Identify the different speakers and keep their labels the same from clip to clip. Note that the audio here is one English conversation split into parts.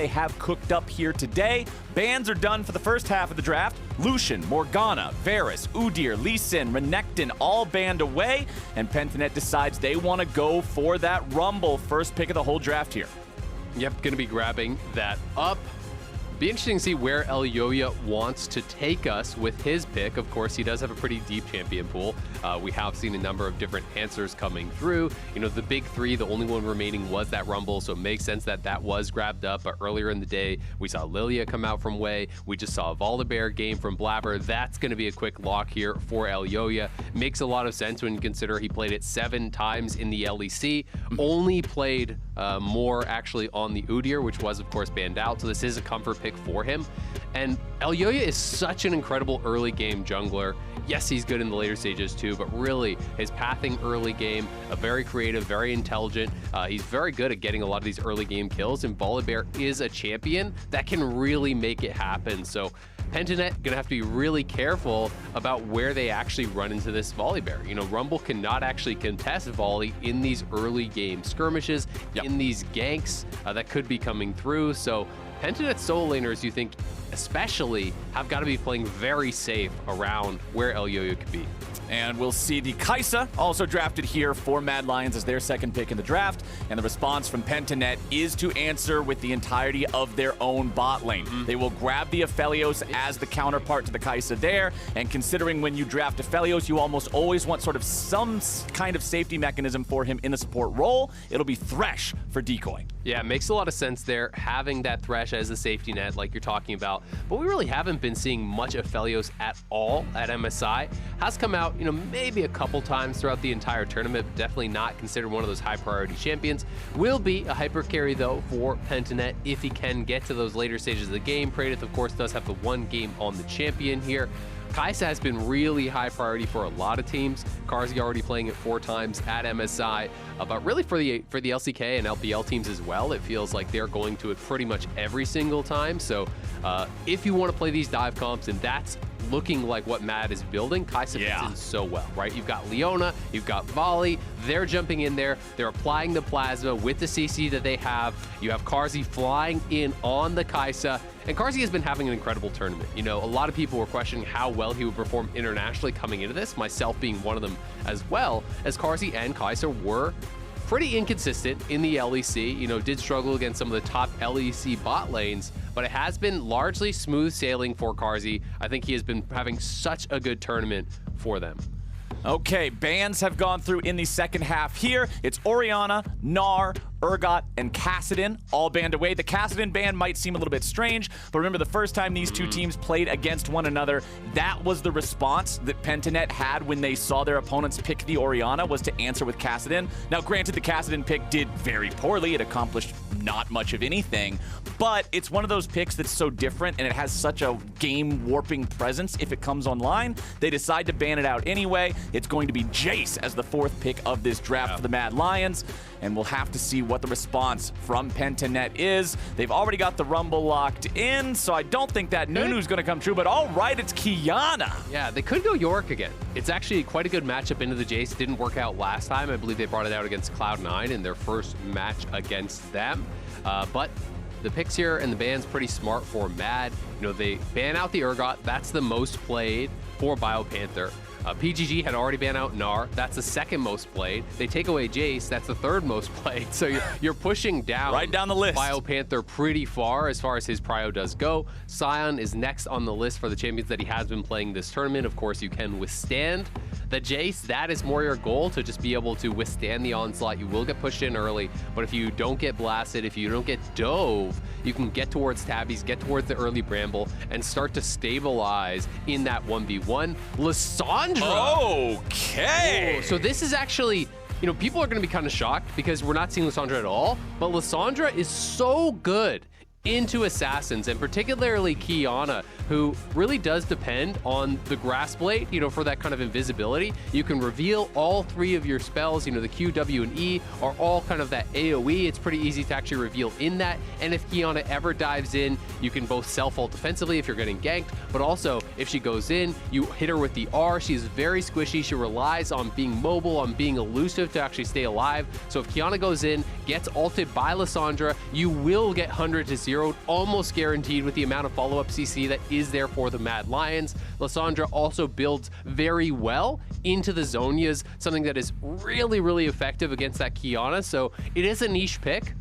Speaker 1: they have cooked up here today. Bans are done for the first half of the draft. Lucian, Morgana, Varus, Udyr, Lee Sin, Renekton all banned away, and Pentanet decides they want to go for that Rumble. First pick of the whole draft here.
Speaker 2: Yep, going to be grabbing that up. Be interesting to see where Elyoya wants to take us with his pick. Of course, he does have a pretty deep champion pool. We have seen a number of different answers coming through. You know, the big three, the only one remaining was that Rumble, so it makes sense that that was grabbed up. But earlier in the day, we saw Lilia come out from Way. We just saw a Volibear game from Blabber. That's going to be a quick lock here for Elyoya. Makes a lot of sense when you consider he played it 7 times in the LEC. Only played more actually on the Udyr, which was, of course, banned out. So this is a comfort pick for him. And Elyoya is such an incredible early game jungler. Yes, he's good in the later stages too, but really his pathing early game, very creative, very intelligent. He's very good at getting a lot of these early game kills, and Volibear is a champion that can really make it happen. So Pentanet gonna have to be really careful about where they actually run into this Volibear. You know, Rumble cannot actually contest Volley in these early game skirmishes, in these ganks that could be coming through. So Pentanet solo laners, you think, especially, have got to be playing very safe around where Elyoya could be.
Speaker 1: And we'll see the Kaisa also drafted here for Mad Lions as their second pick in the draft. And the response from Pentanet is to answer with the entirety of their own bot lane. They will grab the Aphelios as the counterpart to the Kaisa there. And considering when you draft Aphelios, you almost always want sort of some kind of safety mechanism for him in the support role. It'll be Thresh for Decoy.
Speaker 2: Yeah, it makes a lot of sense there, having that Thresh as a safety net like you're talking about. But we really haven't been seeing much Aphelios at all at MSI. Has come out, you know, maybe a couple times throughout the entire tournament, but definitely not considered one of those high priority champions. Will be a hyper carry though for Pentanet if he can get to those later stages of the game. Praedyth, of course, does have the 1 game on the champion here. Kaisa has been really high priority for a lot of teams. Carzzy already playing it 4 times at MSI, but really for the LCK and LPL teams as well, it feels like they're going to it pretty much every single time. So if you want to play these dive comps, and that's looking like what Mad is building, Kaisa fits in so well, right? You've got Leona, you've got Volley, they're jumping in there, they're applying the plasma with the CC that they have. You have Carzzy flying in on the Kaisa, and Carzzy has been having an incredible tournament. You know, a lot of people were questioning how well he would perform internationally coming into this, myself being one of them as well, as Carzzy and Kaisa were pretty inconsistent in the LEC, you know, did struggle against some of the top LEC bot lanes, but it has been largely smooth sailing for Carzzy. I think he has been having such a good tournament for them.
Speaker 1: Okay, bans have gone through in the second half here. It's Orianna, Gnar, Urgot, and Kassadin all banned away. The Kassadin ban might seem a little bit strange, but remember the first time these two teams played against one another, that was the response that Pentanet had when they saw their opponents pick the Orianna, was to answer with Kassadin. Now, granted, the Kassadin pick did very poorly. It accomplished not much of anything, but it's one of those picks that's so different and it has such a game-warping presence if it comes online. They decide to ban it out anyway. It's going to be Jayce as the 4th pick of this draft for the Mad Lions, and we'll have to see what the response from Pentanet is. They've already got the Rumble locked in, so I don't think that Nunu's going to come true, but all right, it's Qiyana.
Speaker 2: Yeah, they could go Yorick again. It's actually quite a good matchup into the Jayce. Didn't work out last time. I believe they brought it out against Cloud9 in their first match against them. But the picks here and the ban's pretty smart for Mad. You know, they ban out the Urgot. That's the most played for Biopanther. PGG had already banned out Gnar. That's the 2nd most played. They take away Jayce. That's the 3rd most played. So you're pushing down,
Speaker 1: right down the list,
Speaker 2: Biopanther pretty far as his prio does go. Sion is next on the list for the champions that he has been playing this tournament. Of course, you can withstand the Jayce. That is more your goal, to just be able to withstand the onslaught. You will get pushed in early, but if you don't get blasted, if you don't get dove, you can get towards tabbies, get towards the early bramble, and start to stabilize in that 1v1. Lissandra!
Speaker 1: Okay!
Speaker 2: Ooh, so this is actually, you know, people are going to be kind of shocked because we're not seeing Lissandra at all, but Lissandra is so good into assassins, and particularly Qiyana, who really does depend on the grass blade, you know, for that kind of invisibility. You can reveal all 3 of your spells, you know, the Q, W, and E are all kind of that AoE. It's pretty easy to actually reveal in that, and if Qiyana ever dives in, you can both self-ult defensively if you're getting ganked, but also if she goes in, you hit her with the R. She's very squishy. She relies on being mobile, on being elusive to actually stay alive. So if Qiyana goes in, gets ulted by Lissandra, you will get 100 to 0, almost guaranteed with the amount of follow-up CC that is there for the Mad Lions. Lissandra also builds very well into the Zhonya's, something that is really, really effective against that Qiyana. So it is a niche pick,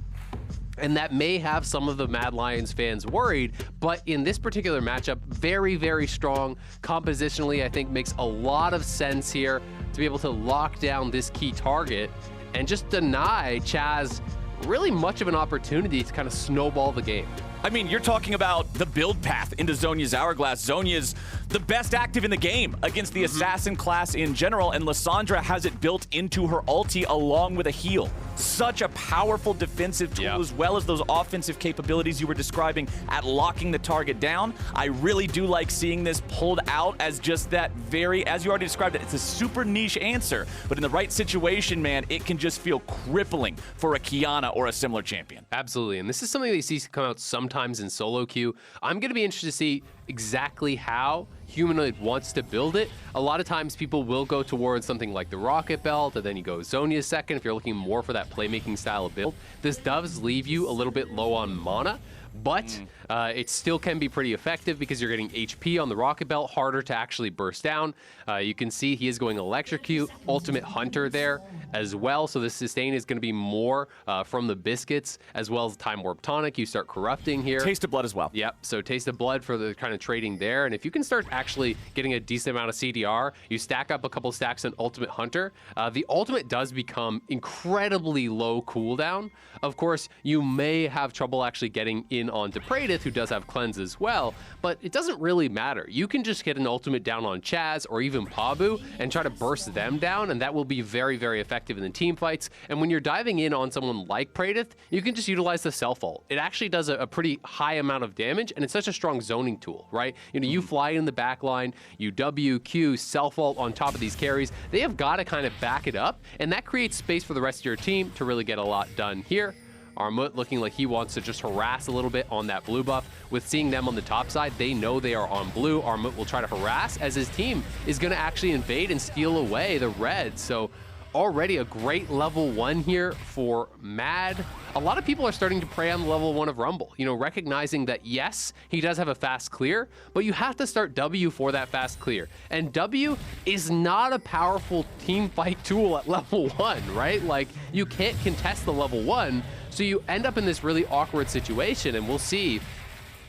Speaker 2: and that may have some of the Mad Lions fans worried, but in this particular matchup, very, very strong. Compositionally, I think makes a lot of sense here to be able to lock down this key target and just deny Chazz really much of an opportunity to kind of snowball the game.
Speaker 1: I mean, you're talking about the build path into Zhonya's Hourglass. Zhonya's the best active in the game against the assassin class in general, and Lissandra has it built into her ulti along with a heal. Such a powerful defensive tool, as well as those offensive capabilities you were describing at locking the target down. I really do like seeing this pulled out as just that very, as you already described it, it's a super niche answer, but in the right situation, man, it can just feel crippling for a Qiyana or a similar champion.
Speaker 2: Absolutely, and this is something that you see come out sometimes in solo queue. I'm going to be interested to see exactly how Humanoid wants to build it. A lot of times people will go towards something like the Rocket Belt, and then you go Zhonya second if you're looking more for that playmaking style of build. This does leave you a little bit low on mana, but it still can be pretty effective because you're getting HP on the Rocket Belt, harder to actually burst down. You can see he is going Electrocute, Ultimate Hunter there as well, so the sustain is going to be more from the biscuits, as well as Time Warp Tonic. You start corrupting here.
Speaker 1: Taste of Blood as well.
Speaker 2: Yep, so Taste of Blood for the kind of trading there, and if you can start actually getting a decent amount of CDR, you stack up a couple stacks on Ultimate Hunter, the ultimate does become incredibly low cooldown. Of course, you may have trouble actually getting in onto Praedyth, who does have cleanse as well, but it doesn't really matter. You can just get an ultimate down on Chazz or even Pabu and try to burst them down, and that will be very, very effective in the team fights. And when you're diving in on someone like Praedyth, you can just utilize the self-ult. It actually does a pretty high amount of damage, and it's such a strong zoning tool, right? You know, you fly in the back line, you WQ, self-ult on top of these carries. They have got to kind of back it up, and that creates space for the rest of your team to really get a lot done here. Armut looking like he wants to just harass a little bit on that blue buff. With seeing them on the top side, they know they are on blue. Armut will try to harass as his team is going to actually invade and steal away the red. So already a great level 1 here for Mad. A lot of people are starting to prey on the level 1 of Rumble, you know, recognizing that yes, he does have a fast clear, but you have to start W for that fast clear. And W is not a powerful team fight tool at level 1, right? Like, you can't contest the level 1, so you end up in this really awkward situation, and we'll see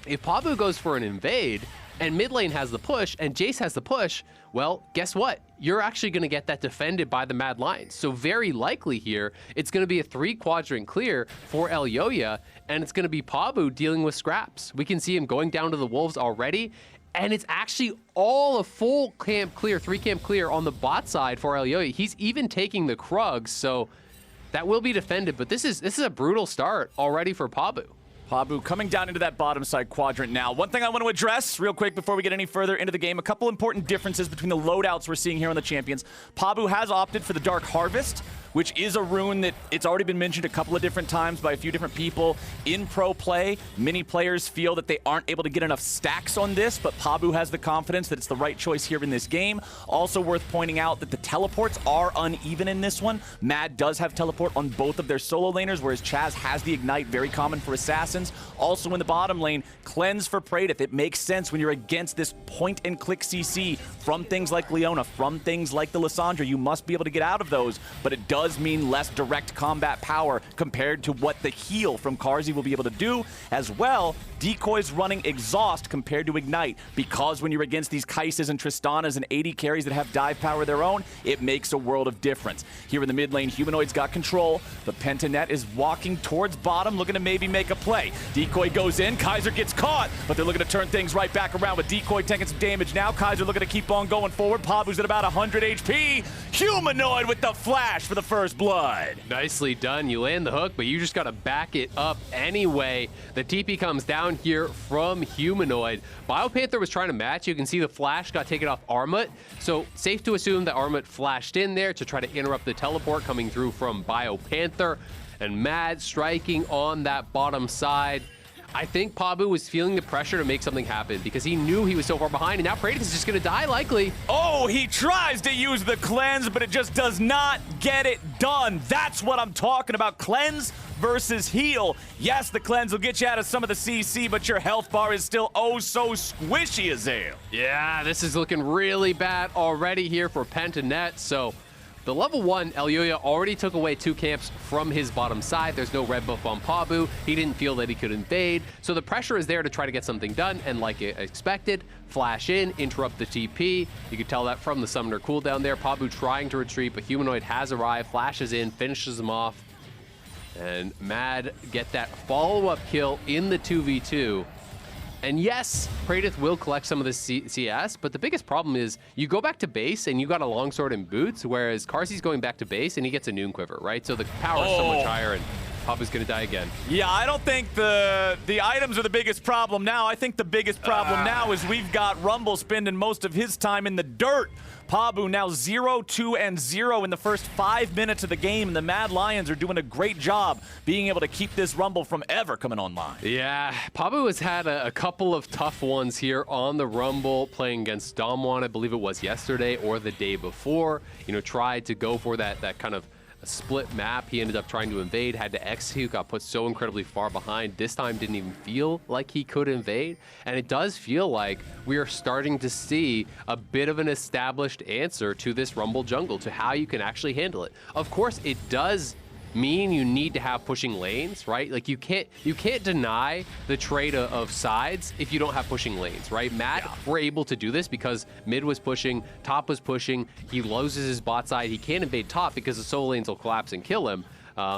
Speaker 2: if Pabu goes for an invade and mid lane has the push and Jayce has the push, well, guess what? You're actually going to get that defended by the Mad Lions. So very likely here, it's going to be a 3-quadrant clear for Elyoya, and it's going to be Pabu dealing with scraps. We can see him going down to the Wolves already, and it's actually all a full camp clear, 3-camp clear on the bot side for Elyoya. He's even taking the Krugs, so that will be defended, but this is a brutal start already for Pabu.
Speaker 1: Pabu coming down into that bottom side quadrant now. One thing I want to address real quick before we get any further into the game, a couple important differences between the loadouts we're seeing here on the champions. Pabu has opted for the Dark Harvest, which is a rune that it's already been mentioned a couple of different times by a few different people in pro play. Many players feel that they aren't able to get enough stacks on this, but Pabu has the confidence that it's the right choice here in this game. Also worth pointing out that the teleports are uneven in this one. Mad does have teleport on both of their solo laners, whereas Chazz has the Ignite, very common for assassins. Also in the bottom lane, Cleanse for Praedyth. It makes sense when you're against this point-and-click CC from things like Leona, from things like the Lissandra. You must be able to get out of those, but it does mean less direct combat power compared to what the heal from Carzzy will be able to do. As well, Decoy's running Exhaust compared to Ignite, because when you're against these Kaisas and Tristanas and AD carries that have dive power of their own, it makes a world of difference. Here in the mid lane, Humanoid's got control. The Pentanet is walking towards bottom, looking to maybe make a play. Decoy goes in, Kaiser gets caught, but they're looking to turn things right back around with Decoy taking some damage now. Kaiser looking to keep on going forward. Pabu's at about 100 HP. Humanoid with the flash for the first blood.
Speaker 2: Nicely done. You land the hook, but you just got to back it up anyway. The TP comes down here from Humanoid. Biopanther was trying to match. You can see the flash got taken off Armut. So safe to assume that Armut flashed in there to try to interrupt the teleport coming through from Biopanther. And Mad striking on that bottom side. I think Pabu was feeling the pressure to make something happen because he knew he was so far behind, and now Praedyth is just going to die likely.
Speaker 1: Oh, he tries to use the cleanse, but it just does not get it done. That's what I'm talking about. Cleanse versus heal. Yes, the cleanse will get you out of some of the CC, but your health bar is still oh so squishy as hell.
Speaker 2: Yeah, this is looking really bad already here for Pentanet. So the level 1 Elyoya already took away 2 camps from his bottom side. There's no red buff on Pabu. He didn't feel that he could invade. So the pressure is there to try to get something done. And like expected, flash in, interrupt the TP. You can tell that from the summoner cooldown there. Pabu trying to retreat, but Humanoid has arrived, flashes in, finishes him off. And Mad get that follow-up kill in the 2v2. And yes, Praedyth will collect some of the CS, but the biggest problem is you go back to base and you got a longsword and boots, whereas Carzzy's going back to base and he gets a noon quiver, right? So the power is so much higher, and Pabu's gonna die again.
Speaker 1: Yeah, I don't think the items are the biggest problem now. I think the biggest problem now is we've got Rumble spending most of his time in the dirt. Pabu now 0, 2, and 0 in the first 5 minutes of the game, and the Mad Lions are doing a great job being able to keep this Rumble from ever coming online.
Speaker 2: Yeah, Pabu has had a couple of tough ones here on the Rumble, playing against Damwon, I believe it was yesterday or the day before. You know, tried to go for that kind of split map. He ended up trying to invade, had to execute, got put so incredibly far behind. This time didn't even feel like he could invade. And it does feel like we are starting to see a bit of an established answer to this Rumble jungle, to how you can actually handle it. Of course, it does mean you need to have pushing lanes, right? Like you can't deny the trade of sides if you don't have pushing lanes, right? Matt were able to do this because mid was pushing, top was pushing, he loses his bot side, he can't invade top because the solo lanes will collapse and kill him.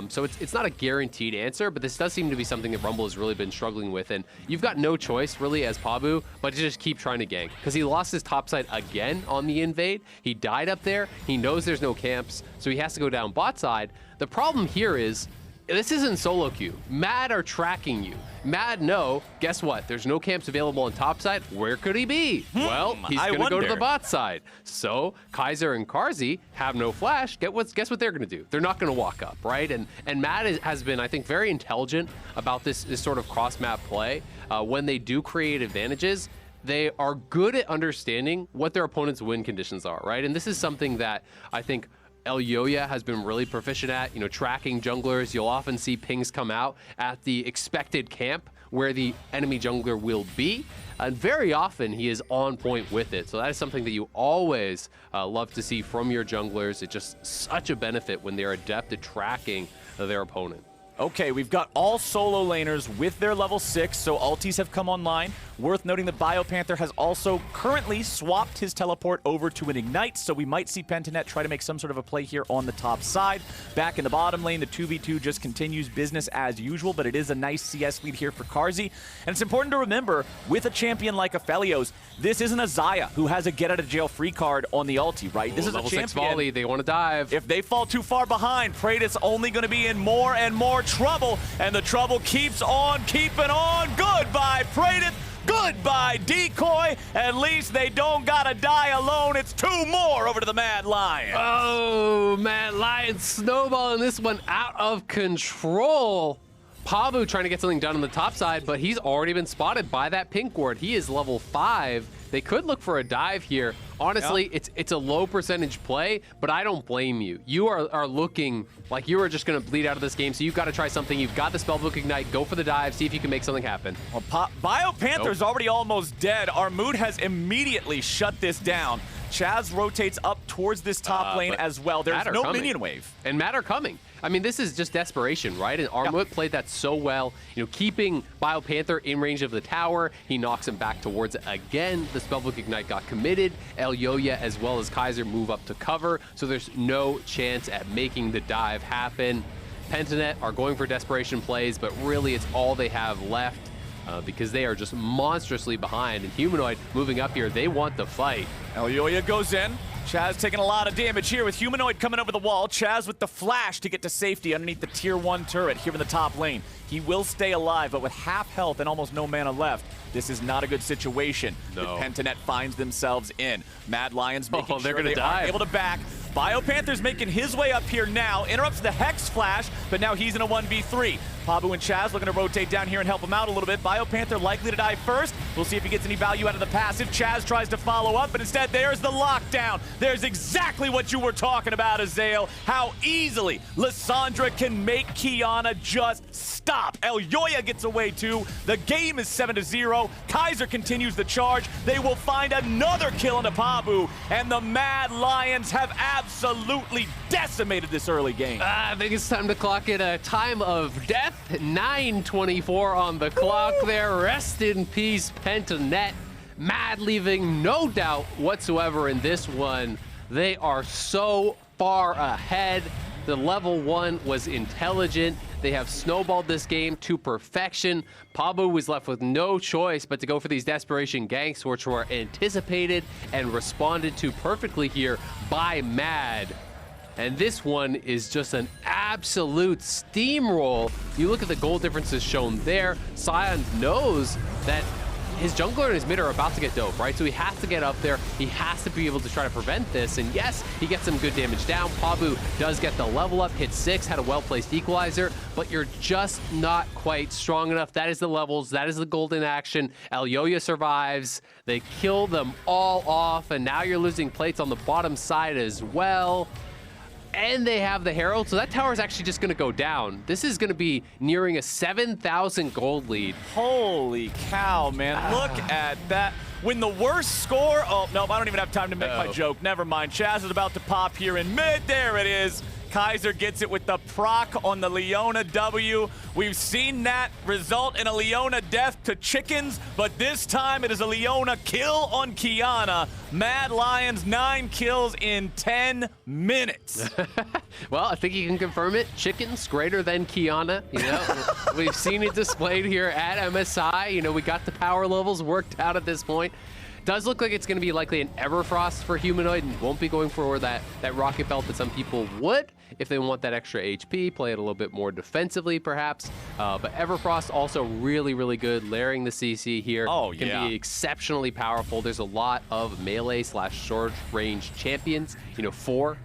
Speaker 2: So it's not a guaranteed answer, but this does seem to be something that Rumble has really been struggling with, and you've got no choice really as Pabu but to just keep trying to gank, because he lost his top side again on the invade. He died up there, he knows there's no camps, so he has to go down bot side. The problem here is this isn't solo queue. Mad are tracking you. Mad know, guess what? There's no camps available on top side. Where could he be? Well, he's gonna go to the bot side. So Kaiser and Carzzy have no flash. Guess what they're gonna do? They're not gonna walk up, right? And Mad has been, I think, very intelligent about this sort of cross map play. When they do create advantages, they are good at understanding what their opponent's win conditions are, right? And this is something that I think Elyoya has been really proficient at, you know, tracking junglers. You'll often see pings come out at the expected camp where the enemy jungler will be, and very often he is on point with it. So that is something that you always love to see from your junglers. It's just such a benefit when they're adept at tracking their opponent.
Speaker 1: Okay, we've got all solo laners with their level 6, so ultis have come online. Worth noting that Biopanther has also currently swapped his teleport over to an Ignite, so we might see Pentanet try to make some sort of a play here on the top side. Back in the bottom lane, the 2v2 just continues business as usual, but it is a nice CS lead here for Carzzy. And it's important to remember, with a champion like Aphelios, this isn't a Xayah who has a get-out-of-jail-free card on the ulti, right? This is a champion.
Speaker 2: Level 6 volley, they want to dive.
Speaker 1: If they fall too far behind, Praedyth's only going to be in more and more trouble, and the trouble keeps on keeping on. Goodbye, Praedyth. Goodbye, Decoy. At least they don't gotta die alone. It's 2 more over to the Mad Lions.
Speaker 2: Oh, Mad Lions snowballing this one out of control. Pabu trying to get something done on the top side, but he's already been spotted by that pink ward. He is level 5. They could look for a dive here. Honestly, it's a low percentage play, but I don't blame you. You are looking like you are just going to bleed out of this game, so you've got to try something. You've got the Spellbook Ignite. Go for the dive. See if you can make something happen.
Speaker 1: Well, Biopanther's already almost dead. Armut has immediately shut this down. Chazz rotates up towards this top lane as well. There's no minion wave.
Speaker 2: And Mad are coming. I mean, this is just desperation, right? And Armut played that so well, you know, keeping Biopanther in range of the tower. He knocks him back towards it again. The Spellbook Ignite got committed. Elyoya as well as Kaiser move up to cover, so there's no chance at making the dive happen. Pentanet are going for desperation plays, but really it's all they have left because they are just monstrously behind. And Humanoid moving up here, they want the fight.
Speaker 1: Elyoya goes in. Chazz taking a lot of damage here with Humanoid coming over the wall. Chazz with the flash to get to safety underneath the tier 1 turret here in the top lane. He will stay alive, but with half health and almost no mana left, this is not a good situation that Pentanet finds themselves in. Mad Lions making sure they are able to back. Biopanther's making his way up here now, interrupts the Hex Flash, but now he's in a 1v3. Pabu and Chazz looking to rotate down here and help him out a little bit. Biopanther likely to die first. We'll see if he gets any value out of the passive. Chazz tries to follow up, but instead there's the lockdown. There's exactly what you were talking about, Azael. How easily Lissandra can make Qiyana just stop. Elyoya gets away too. The game is 7-0. Kaiser continues the charge. They will find another kill into Pabu, and the Mad Lions have absolutely decimated this early game.
Speaker 2: I think it's time to clock in a time of death. 9:24 on the clock there. Rest in peace, Pentanet. Mad leaving no doubt whatsoever in this one. They are so far ahead. The level 1 was intelligent. They have snowballed this game to perfection. Pabu was left with no choice but to go for these desperation ganks, which were anticipated and responded to perfectly here by Mad. And this one is just an absolute steamroll. You look at the goal differences shown there. Sion knows that his jungler and his mid are about to get dope, right? So he has to get up there. He has to be able to try to prevent this. And yes, he gets some good damage down. Pabu does get the level up, hit 6, had a well-placed equalizer, but you're just not quite strong enough. That is the levels. That is the golden action. Elyoya survives. They kill them all off, and now you're losing plates on the bottom side as well. And they have the Herald, so that tower is actually just going to go down. This is going to be nearing a 7,000 gold lead.
Speaker 1: Holy cow, man. Look at that. When the worst score... Oh, no, I don't even have time to make my joke. Never mind. Chazz is about to pop here in mid. There it is. Kaiser gets it with the proc on the Leona W. We've seen that result in a Leona death to chickens, but this time it is a Leona kill on Qiyana. Mad Lions, 9 kills in 10 minutes.
Speaker 2: Well, I think you can confirm it. Chickens greater than Qiyana. You know, we've seen it displayed here at MSI. You know, we got the power levels worked out at this point. Does look like it's going to be likely an Everfrost for Humanoid and won't be going for that rocket belt that some people would if they want that extra HP, play it a little bit more defensively perhaps. But Everfrost also really, really good. Layering the CC here can be exceptionally powerful. There's a lot of melee / short range champions, you know,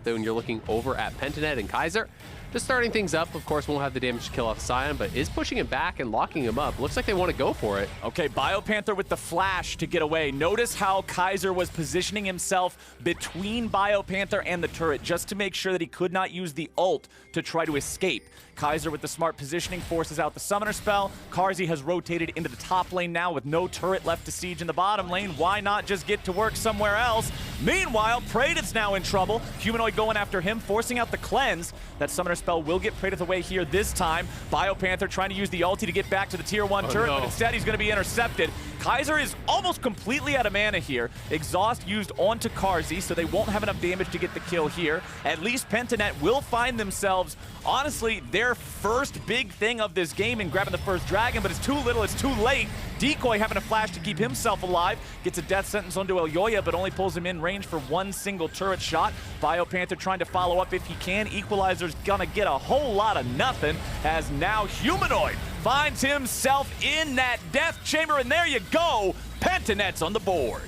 Speaker 2: when you're looking over at Pentanet and Kaiser. Just starting things up, of course, won't have the damage to kill off Sion, but is pushing him back and locking him up. Looks like they want to go for it.
Speaker 1: Okay, Biopanther with the flash to get away. Notice how Kaiser was positioning himself between Biopanther and the turret just to make sure that he could not use the ult to try to escape. Kaiser with the smart positioning forces out the summoner spell. Carzzy has rotated into the top lane now with no turret left to siege in the bottom lane. Why not just get to work somewhere else? Meanwhile, Praedyth's now in trouble. Humanoid going after him, forcing out the cleanse. That summoner spell will get Praedyth away here this time. Biopanther trying to use the ulti to get back to the tier 1 turret, but instead he's going to be intercepted. Kaiser is almost completely out of mana here. Exhaust used onto Carzzy, so they won't have enough damage to get the kill here. At least Pentanet will find themselves, honestly, their first big thing of this game in grabbing the first dragon, but it's too little, it's too late. Decoy having a flash to keep himself alive, gets a death sentence onto Elyoya, but only pulls him in range for one single turret shot. Biopanther trying to follow up if he can. Equalizer's gonna get a whole lot of nothing, as now Humanoid finds himself in that death chamber, and there you go, Pentanet's on the board.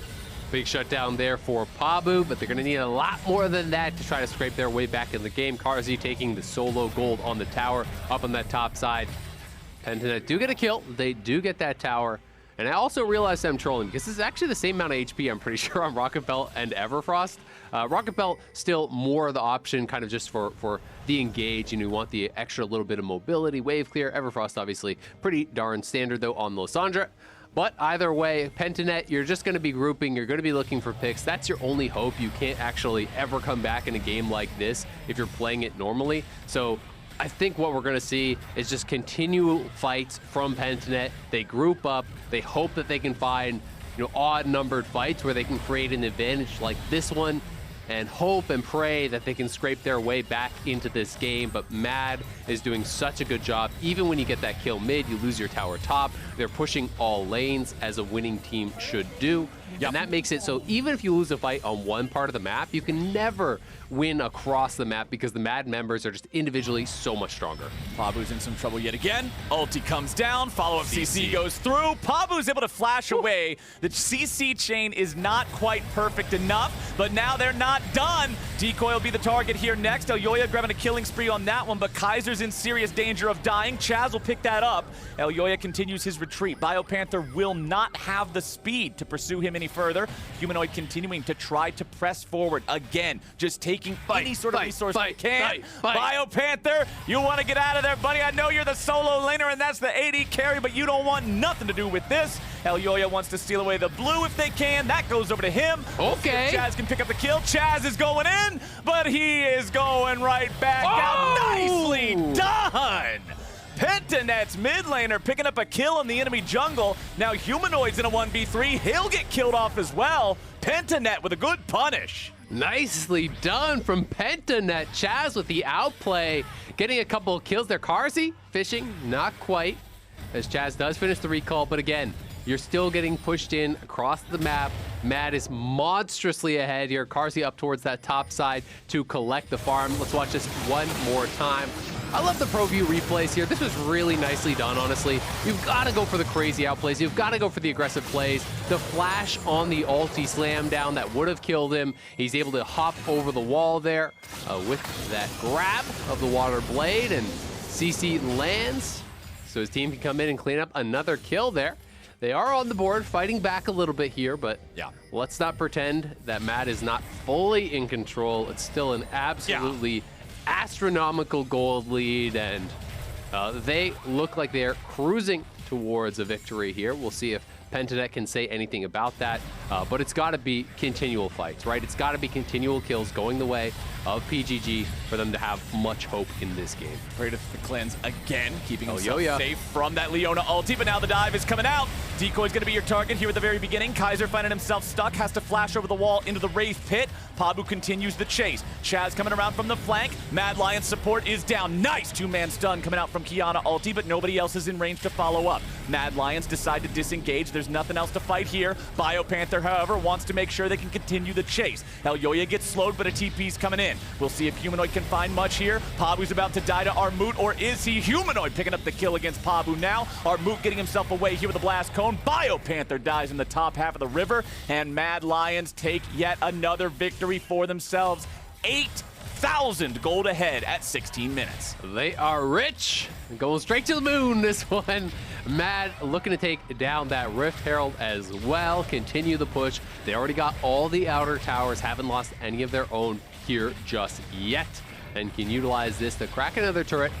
Speaker 2: Big shutdown there for Pabu, but they're going to need a lot more than that to try to scrape their way back in the game. Carzzy taking the solo gold on the tower up on that top side. Pentanet do get a kill. They do get that tower. And I also realized I'm trolling because this is actually the same amount of HP, I'm pretty sure, on Rocket Belt and Everfrost. Rocket Belt still more of the option kind of just for the engage, and you want the extra little bit of mobility, wave clear. Everfrost obviously pretty darn standard though on Lissandra. But either way, Pentanet, you're just going to be grouping. You're going to be looking for picks. That's your only hope. You can't actually ever come back in a game like this if you're playing it normally. So I think what we're going to see is just continual fights from Pentanet. They group up. They hope that they can find, you know, odd-numbered fights where they can create an advantage like this one, and hope and pray that they can scrape their way back into this game. But Mad is doing such a good job. Even when you get that kill mid, you lose your tower top. They're pushing all lanes as a winning team should do. And that makes it so even if you lose a fight on one part of the map, you can never win across the map because the Mad members are just individually so much stronger.
Speaker 1: Pabu's in some trouble yet again. Ulti comes down, follow-up CC goes through. Pabu's able to flash away. The CC chain is not quite perfect enough, but now they're not not done. Decoy will be the target here next. Elyoya grabbing a killing spree on that one, but Kaiser's in serious danger of dying. Chazz will pick that up. Elyoya continues his retreat. Biopanther will not have the speed to pursue him any further. Humanoid continuing to try to press forward. Again, just taking any sort of resource they can. Biopanther, you want to get out of there, buddy. I know you're the solo laner and that's the AD carry, but you don't want nothing to do with this. Elyoya wants to steal away the blue if they can. That goes over to him.
Speaker 2: Okay.
Speaker 1: Chazz can pick up the kill. Chazz is going in, but he is going right back out. Nicely done! Pentanet's mid laner picking up a kill in the enemy jungle. Now Humanoid's in a 1v3. He'll get killed off as well. Pentanet with a good punish.
Speaker 2: Nicely done from Pentanet. Chazz with the outplay, getting a couple of kills there. Carzzy fishing, not quite, as Chazz does finish the recall, but again, you're still getting pushed in across the map. Mad is monstrously ahead here. Carzzy up towards that top side to collect the farm. Let's watch this one more time. I love the pro view replays here. This was really nicely done, honestly. You've got to go for the crazy outplays. You've got to go for the aggressive plays. The flash on the ulti slam down that would have killed him. He's able to hop over the wall there with that grab of the water blade, and CC lands. So his team can come in and clean up another kill there. They are on the board, fighting back a little bit here, but let's not pretend that Mad is not fully in control. It's still an absolutely astronomical gold lead, and they look like they're cruising towards a victory here. We'll see if Pentanet can say anything about that, but it's got to be continual fights, right? It's got to be continual kills going the way of PGG for them to have much hope in this game.
Speaker 1: Praedyth the cleanse again, keeping himself safe from that Leona ulti, but now the dive is coming out. Decoy's going to be your target here at the very beginning. Kaiser finding himself stuck, has to flash over the wall into the Wraith pit. Pabu continues the chase. Chazz coming around from the flank. Mad Lion's support is down. Nice two-man stun coming out from Qiyana ulti, but nobody else is in range to follow up. Mad Lions decide to disengage. There's nothing else to fight here. Biopanther, however, wants to make sure they can continue the chase. Elyoya gets slowed, but a TP's coming in. We'll see if Humanoid can find much here. Pabu's about to die to Armut, or is he? Humanoid picking up the kill against Pabu now. Armut getting himself away here with a blast cone. Biopanther dies in the top half of the river, and Mad Lions take yet another victory for themselves. 8,000 gold ahead at 16 minutes.
Speaker 2: They are rich, going straight to the moon this one. Mad looking to take down that Rift Herald as well, continue the push. They already got all the outer towers, haven't lost any of their own here just yet, and can utilize this to crack another turret.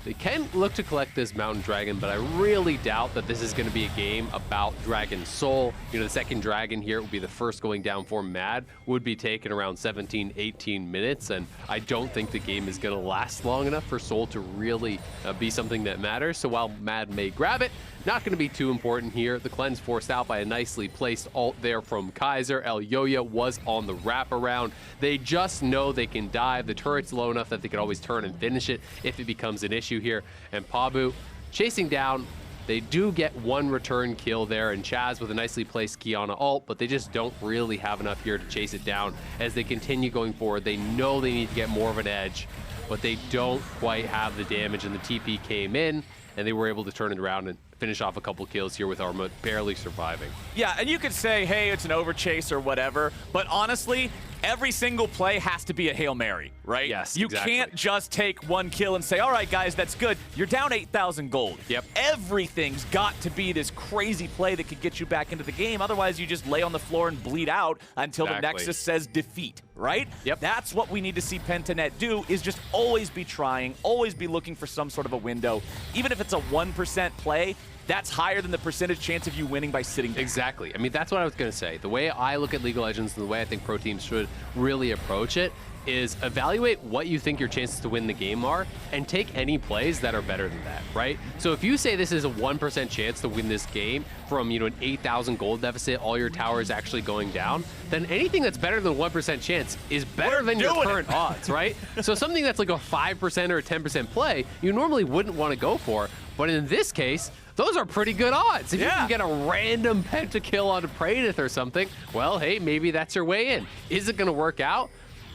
Speaker 2: They can look to collect this Mountain Dragon, but I really doubt that this is going to be a game about Dragon Soul. You know, the second dragon here would be the first going down for Mad, would be taken around 17, 18 minutes, and I don't think the game is going to last long enough for Soul to really be something that matters. So while Mad may grab it, not going to be too important here. The cleanse forced out by a nicely placed ult there from Kaiser. Elyoya was on the wraparound. They just know they can dive. The turret's low enough that they can always turn and finish it if it becomes an issue here. And Pabu chasing down. They do get one return kill there, and Chazz with a nicely placed Qiyana ult, but they just don't really have enough here to chase it down as they continue going forward. They know they need to get more of an edge, but they don't quite have the damage, and the TP came in, and they were able to turn it around and finish off a couple kills here with Armut barely surviving.
Speaker 1: Yeah, and you could say, hey, it's an overchase or whatever, but honestly, every single play has to be a Hail Mary, right?
Speaker 2: Yes,
Speaker 1: You
Speaker 2: exactly.
Speaker 1: can't just take one kill and say, all right, guys, that's good. You're down 8,000 gold.
Speaker 2: Yep.
Speaker 1: Everything's got to be this crazy play that could get you back into the game. Otherwise, you just lay on the floor and bleed out until the Nexus says defeat, right?
Speaker 2: Yep.
Speaker 1: That's what we need to see Pentanet do, is just always be trying, always be looking for some sort of a window. Even if it's a 1% play, that's higher than the percentage chance of you winning by sitting down.
Speaker 2: Exactly. I mean, that's what I was going to say. The way I look at League of Legends and the way I think pro teams should really approach it is evaluate what you think your chances to win the game are and take any plays that are better than that, right? So if you say this is a 1% chance to win this game from, you know, an 8,000 gold deficit, all your towers actually going down, then anything that's better than 1% chance is better than your current odds, right? So something that's like a 5% or a 10% play, you normally wouldn't want to go for, but in this case, those are pretty good odds. If you can get a random pentakill on a Praedyth or something, well, hey, maybe that's your way in. Is it going to work out?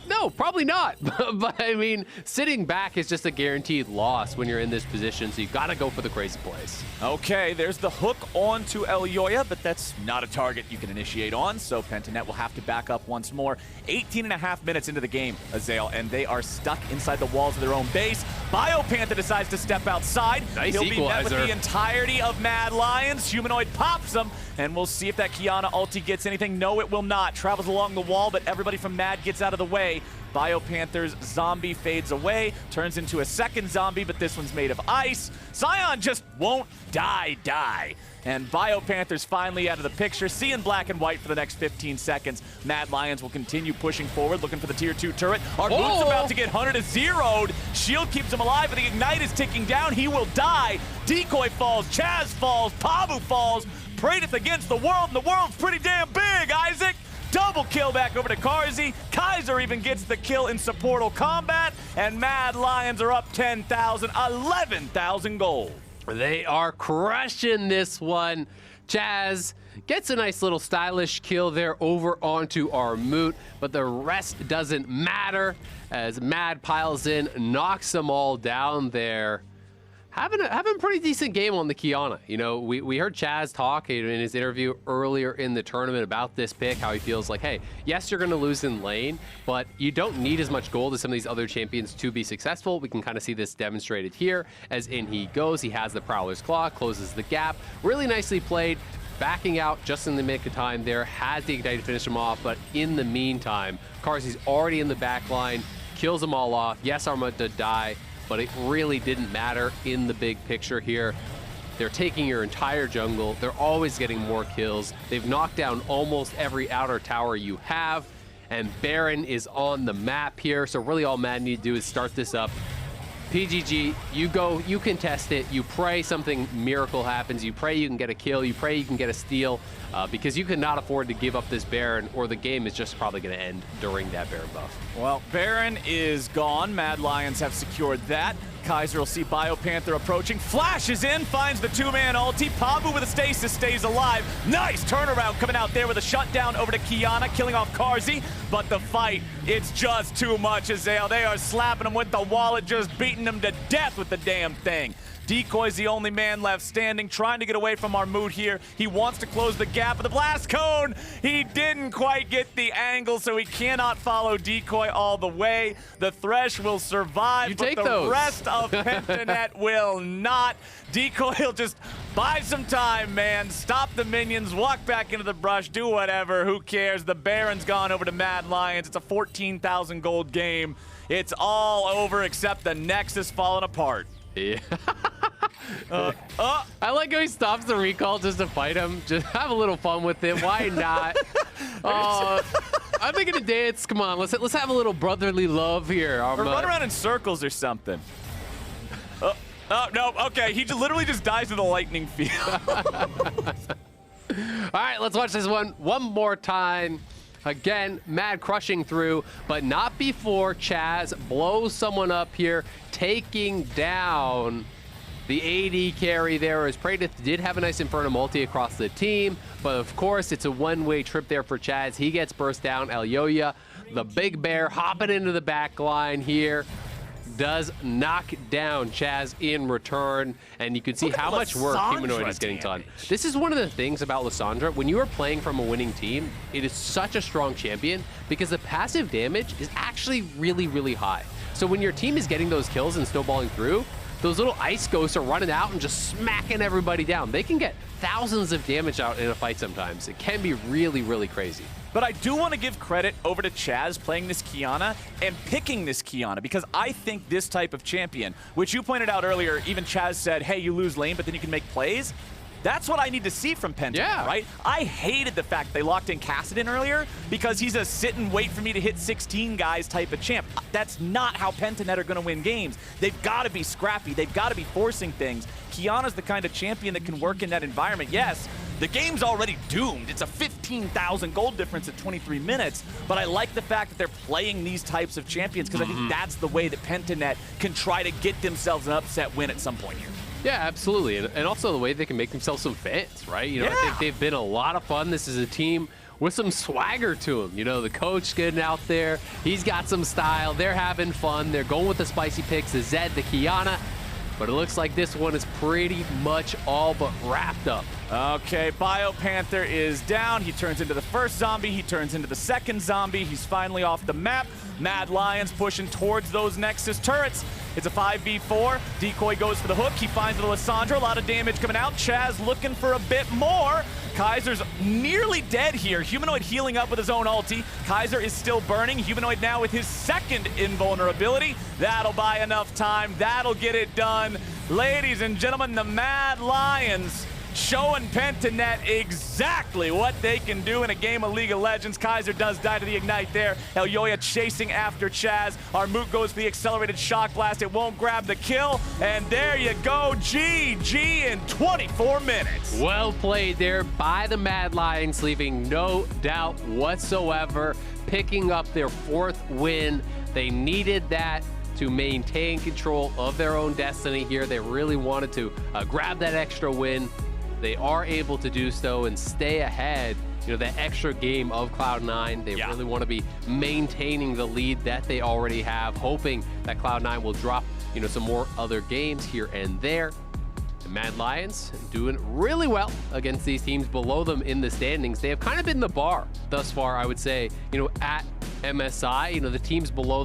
Speaker 2: No, probably not. But I mean, sitting back is just a guaranteed loss when you're in this position, so you got to go for the crazy plays.
Speaker 1: Okay, there's the hook onto Elyoya, but that's not a target you can initiate on, so Pentanet will have to back up once more. 18.5 minutes into the game, Azael, and they are stuck inside the walls of their own base. Biopanther decides to step outside.
Speaker 2: Nice
Speaker 1: He'll be met with
Speaker 2: equalizer.
Speaker 1: the entirety of Mad Lions. Humanoid pops him, and we'll see if that Qiyana ulti gets anything. No, it will not. Travels along the wall, but everybody from Mad gets out of the way. Biopanther's zombie fades away, turns into a second zombie, but this one's made of ice. Sion just won't die. And Biopanther's finally out of the picture. See in black and white for the next 15 seconds. Mad Lions will continue pushing forward, looking for the tier 2 turret. Armut's about to get hunted and zeroed. Shield keeps him alive, but the Ignite is ticking down. He will die. Decoy falls, Chazz falls, Pabu falls. Praedyth against the world, and the world's pretty damn big, Isaac. Double kill back over to Carzzy. Kaiser even gets the kill in supportal combat, and Mad Lions are up 10,000, 11,000 gold.
Speaker 2: They are crushing this one. Chazz gets a nice little stylish kill there over onto Armut, but the rest doesn't matter as Mad piles in, knocks them all down there. Having a pretty decent game on the Qiyana. You know, we heard Chazz talk in his interview earlier in the tournament about this pick, how he feels like, hey, yes, you're going to lose in lane, but you don't need as much gold as some of these other champions to be successful. We can kind of see this demonstrated here as in he goes. He has the Prowler's Claw, closes the gap. Really nicely played. Backing out just in the nick of time there, has the Ignite to finish him off, but in the meantime, Carzzy's already in the back line, kills them all off. Yes, Armut did die, but it really didn't matter in the big picture here. They're taking your entire jungle. They're always getting more kills. They've knocked down almost every outer tower you have, and Baron is on the map here, so really all Mad need to do is start this up. PGG, you go, you contest it, you pray something miracle happens, you pray you can get a kill, you pray you can get a steal, because you cannot afford to give up this Baron, or the game is just probably going to end during that Baron buff.
Speaker 1: Well, Baron is gone. Mad Lions have secured that. Kaiser will see Biopanther approaching, flashes in, finds the two-man ulti. Pabu with a stasis stays alive. Nice turnaround coming out there with a shutdown over to Qiyana, killing off Carzzy. But the fight, it's just too much, Azael. They are slapping him with the wallet, just beating him to death with the damn thing. Decoy's the only man left standing, trying to get away from Armut here. He wants to close the gap, but the blast cone, he didn't quite get the angle, so he cannot follow Decoy all the way. The Thresh will survive, but the rest of Pentanet will not. Decoy will just buy some time, man. Stop the minions, walk back into the brush, do whatever, who cares? The Baron's gone over to Mad Lions. It's a 14,000 gold game. It's all over except the Nexus falling apart.
Speaker 2: Yeah. I like how he stops the recall just to fight him. Just have a little fun with it. Why not? I'm making a dance. Come on, let's have a little brotherly love here.
Speaker 1: Or run around in circles or something. Oh no, okay. He literally just dies with a lightning field.
Speaker 2: All right, let's watch this one more time. Again, Mad crushing through, but not before Chazz blows someone up here, taking down the AD carry there, as Praedyth did have a nice Inferno multi across the team, but of course it's a one-way trip there for Chazz. He gets burst down. Elyoya, the big bear, hopping into the back line here, does knock down Chazz in return, and you can see how much work Humanoid is getting done. This is one of the things about Lissandra. When you are playing from a winning team, it is such a strong champion because the passive damage is actually really, really high. So when your team is getting those kills and snowballing through, those little ice ghosts are running out and just smacking everybody down. They can get thousands of damage out in a fight sometimes. It can be really, really crazy.
Speaker 1: But I do want to give credit over to Chazz playing this Qiyana and picking this Qiyana, because I think this type of champion, which you pointed out earlier, even Chazz said, hey, you lose lane, but then you can make plays. That's what I need to see from Pentanet, right? I hated the fact they locked in Kassadin earlier because he's a sit and wait for me to hit 16 guys type of champ. That's not how Pentanet are going to win games. They've got to be scrappy. They've got to be forcing things. Qiyana's the kind of champion that can work in that environment. Yes, the game's already doomed. It's a 15,000 gold difference at 23 minutes, but I like the fact that they're playing these types of champions because I think that's the way that Pentanet can try to get themselves an upset win at some point here.
Speaker 2: Yeah, absolutely. And also the way they can make themselves some fans, right? You know, I think they've been a lot of fun. This is a team with some swagger to him. You know, the coach getting out there. He's got some style. They're having fun. They're going with the spicy picks, the Zed, the Qiyana. But it looks like this one is pretty much all but wrapped up.
Speaker 1: Okay, Biopanther is down. He turns into the first zombie. He turns into the second zombie. He's finally off the map. Mad Lions pushing towards those Nexus turrets. It's a 5v4. Decoy goes for the hook. He finds the Lissandra. A lot of damage coming out. Chazz looking for a bit more. Kaiser's nearly dead here. Humanoid healing up with his own ulti. Kaiser is still burning. Humanoid now with his second invulnerability. That'll buy enough time. That'll get it done. Ladies and gentlemen, the Mad Lions showing Pentanet exactly what they can do in a game of League of Legends. Kaiser does die to the Ignite there. Elyoya chasing after Chazz. Armut goes for the accelerated shock blast. It won't grab the kill. And there you go, GG in 24 minutes.
Speaker 2: Well played there by the Mad Lions, leaving no doubt whatsoever, picking up their 4th win. They needed that to maintain control of their own destiny here. They really wanted to grab that extra win. They are able to do so and stay ahead, you know, that extra game of Cloud9. They really want to be maintaining the lead that they already have, hoping that Cloud9 will drop, you know, some more other games here and there. The Mad Lions doing really well against these teams below them in the standings. They have kind of been the bar thus far, I would say, you know, at MSI. You know, the teams below them